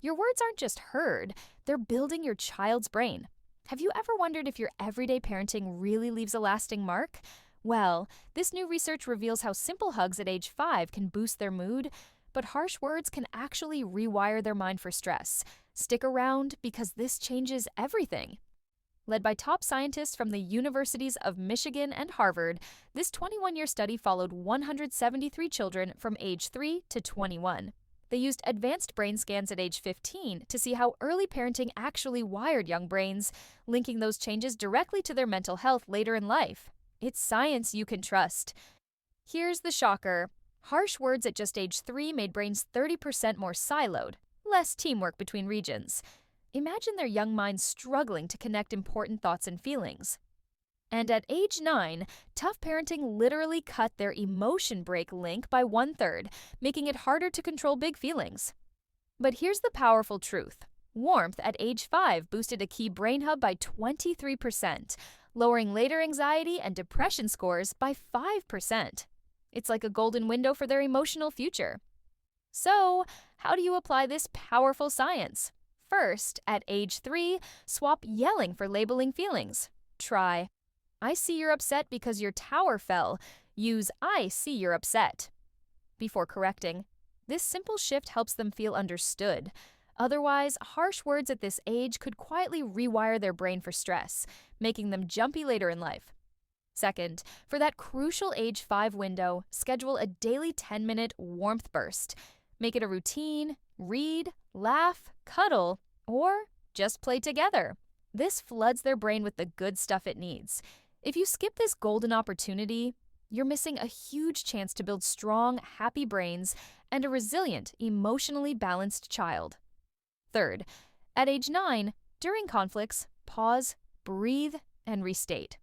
Your words aren't just heard, they're building your child's brain. Have you ever wondered if your everyday parenting really leaves a lasting mark? Well, this new research reveals how simple hugs at age 5 can boost their mood, but harsh words can actually rewire their mind for stress. Stick around because this changes everything. Led by top scientists from the universities of Michigan and Harvard, this 21-year study followed 173 children from age 3 to 21. They used advanced brain scans at age 15 to see how early parenting actually wired young brains, linking those changes directly to their mental health later in life. It's science you can trust. Here's the shocker. Harsh words at just age 3 made brains 30% more siloed, less teamwork between regions. Imagine their young minds struggling to connect important thoughts and feelings. And at age 9, tough parenting literally cut their emotion break link by 1/3, making it harder to control big feelings. But here's the powerful truth. Warmth at age 5 boosted a key brain hub by 23%, lowering later anxiety and depression scores by 5%. It's like a golden window for their emotional future. So, how do you apply this powerful science? First, at age 3, swap yelling for labeling feelings. Try, I see you're upset because your tower fell. Use, I see you're upset. Before correcting, this simple shift helps them feel understood. Otherwise, harsh words at this age could quietly rewire their brain for stress, making them jumpy later in life. Second, for that crucial age 5 window, schedule a daily 10-minute warmth burst. Make it a routine, read, laugh, cuddle, or just play together. This floods their brain with the good stuff it needs. If you skip this golden opportunity, you're missing a huge chance to build strong, happy brains and a resilient, emotionally balanced child. Third, at age 9, during conflicts, pause, breathe, and restate.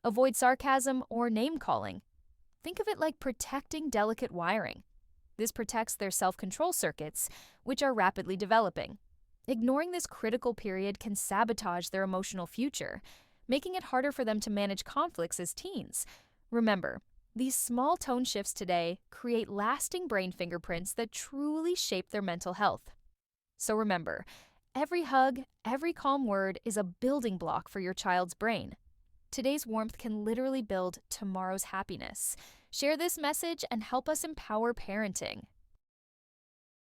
Avoid sarcasm or name-calling. Think of it like protecting delicate wiring. This protects their self-control circuits, which are rapidly developing. Ignoring this critical period can sabotage their emotional future, making it harder for them to manage conflicts as teens. Remember, these small tone shifts today create lasting brain fingerprints that truly shape their mental health. So remember, every hug, every calm word is a building block for your child's brain. Today's warmth can literally build tomorrow's happiness. Share this message and help us empower parenting.